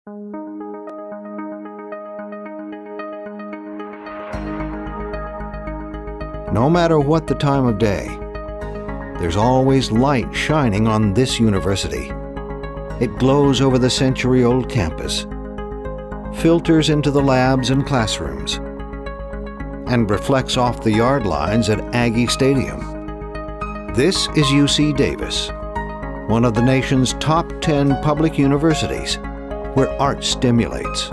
No matter what the time of day, there's always light shining on this university. It glows over the century-old campus, filters into the labs and classrooms, and reflects off the yard lines at Aggie Stadium. This is UC Davis, one of the nation's top 10 public universities, where art stimulates.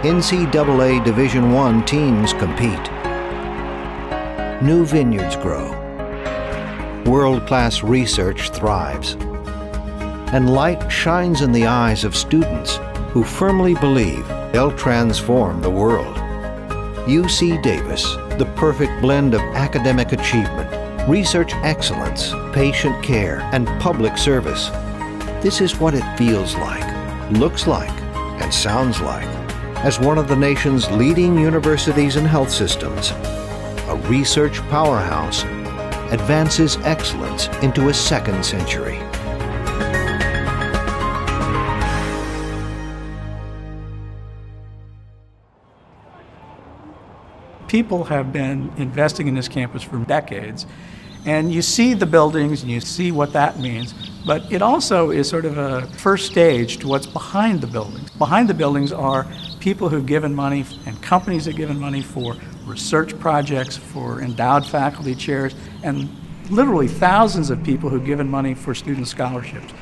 NCAA Division I teams compete. New vineyards grow. World-class research thrives. And light shines in the eyes of students who firmly believe they'll transform the world. UC Davis, the perfect blend of academic achievement, research excellence, patient care, and public service. This is what it feels like, looks like, and sounds like as one of the nation's leading universities and health systems. A research powerhouse advances excellence into a second century. People have been investing in this campus for decades, and you see the buildings and you see what that means, but it also is sort of a first stage to what's behind the buildings. Behind the buildings are people who've given money and companies that have given money for research projects, for endowed faculty chairs, and literally thousands of people who've given money for student scholarships.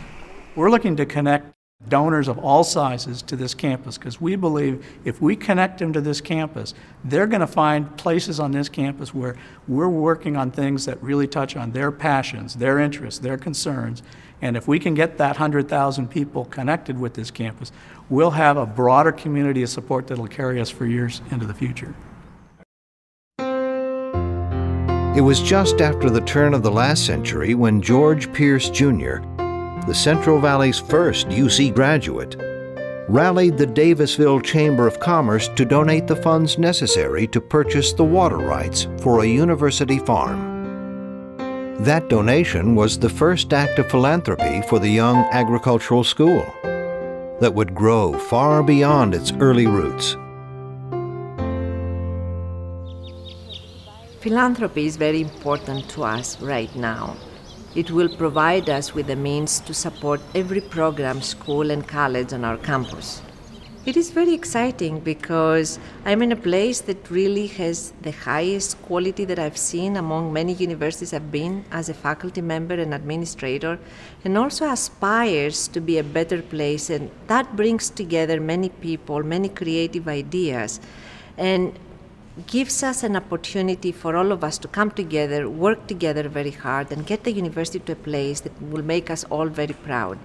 We're looking to connect donors of all sizes to this campus because we believe if we connect them to this campus, they're going to find places on this campus where we're working on things that really touch on their passions, their interests, their concerns. And if we can get that 100,000 people connected with this campus, we'll have a broader community of support that'll carry us for years into the future. It was just after the turn of the last century when George Pierce Jr., the Central Valley's first UC graduate, rallied the Davisville Chamber of Commerce to donate the funds necessary to purchase the water rights for a university farm. That donation was the first act of philanthropy for the young agricultural school that would grow far beyond its early roots. Philanthropy is very important to us right now. It will provide us with the means to support every program, school and college on our campus. It is very exciting because I'm in a place that really has the highest quality that I've seen among many universities I've been as a faculty member and administrator, and also aspires to be a better place, and that brings together many people, many creative ideas, and gives us an opportunity for all of us to come together, work together very hard, and get the university to a place that will make us all very proud.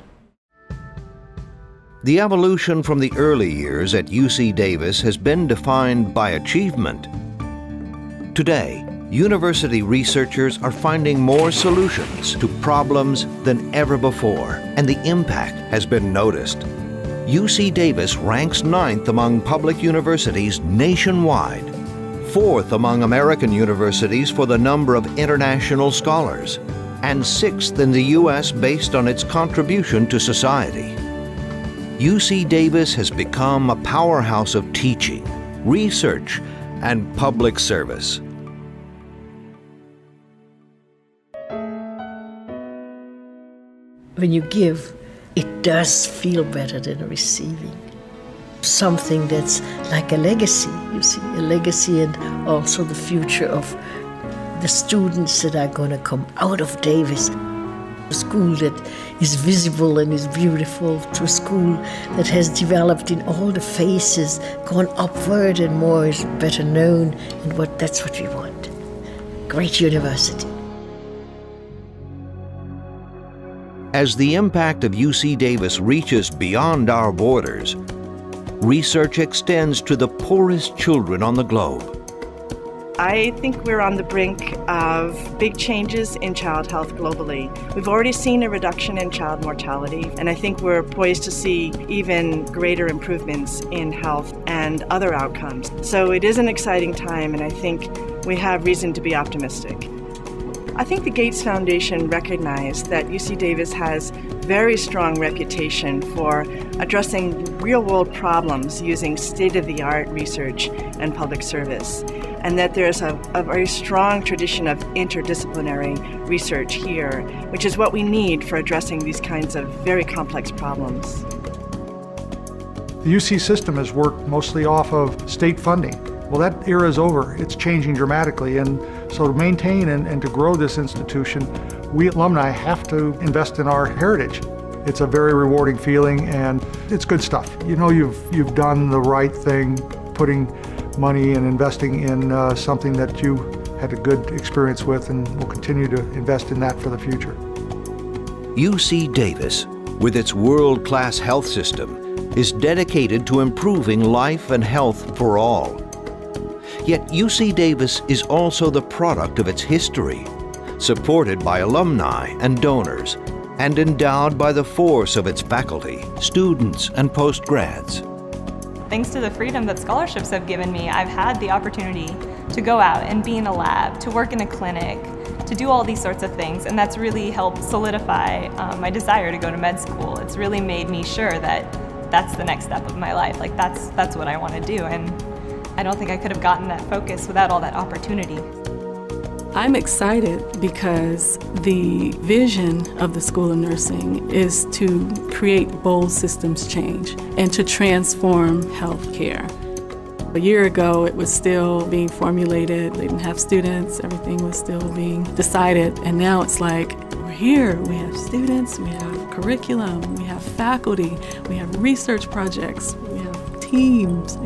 The evolution from the early years at UC Davis has been defined by achievement. Today, university researchers are finding more solutions to problems than ever before, and the impact has been noticed. UC Davis ranks 9th among public universities nationwide, 4th among American universities for the number of international scholars, and 6th in the U.S. based on its contribution to society. UC Davis has become a powerhouse of teaching, research, and public service. When you give, it does feel better than receiving. Something that's like a legacy, you see, a legacy, and also the future of the students that are going to come out of Davis. A school that is visible and is beautiful, to a school that has developed in all the phases, gone upward and more is better known, and that's what we want. Great university. As the impact of UC Davis reaches beyond our borders, research extends to the poorest children on the globe. I think we're on the brink of big changes in child health globally. We've already seen a reduction in child mortality, and I think we're poised to see even greater improvements in health and other outcomes. So it is an exciting time, and I think we have reason to be optimistic. I think the Gates Foundation recognized that UC Davis has very strong reputation for addressing real-world problems using state-of-the-art research and public service, and that there's a very strong tradition of interdisciplinary research here, which is what we need for addressing these kinds of very complex problems. The UC system has worked mostly off of state funding. Well, that era is over. It's changing dramatically, and so to maintain and to grow this institution, we alumni have to invest in our heritage. It's a very rewarding feeling, and it's good stuff. You know you've done the right thing, putting money and investing in something that you had a good experience with, and will continue to invest in that for the future. UC Davis, with its world-class health system, is dedicated to improving life and health for all. Yet UC Davis is also the product of its history, supported by alumni and donors, and endowed by the force of its faculty, students, and postgrads. Thanks to the freedom that scholarships have given me, I've had the opportunity to go out and be in a lab, to work in a clinic, to do all these sorts of things, and that's really helped solidify my desire to go to med school. It's really made me sure that that's the next step of my life. Like that's what I want to do, and I don't think I could have gotten that focus without all that opportunity. I'm excited because the vision of the School of Nursing is to create bold systems change and to transform healthcare. A year ago, it was still being formulated. They didn't have students. Everything was still being decided. And now it's like, we're here. We have students. We have curriculum. We have faculty. We have research projects. We have teams,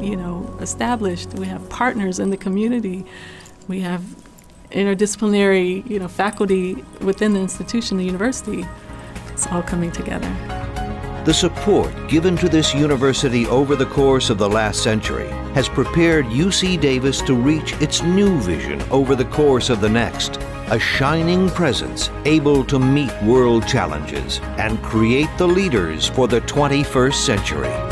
established. We have partners in the community. We have interdisciplinary, faculty within the institution, the university. It's all coming together. The support given to this university over the course of the last century has prepared UC Davis to reach its new vision over the course of the next, a shining presence able to meet world challenges and create the leaders for the 21st century.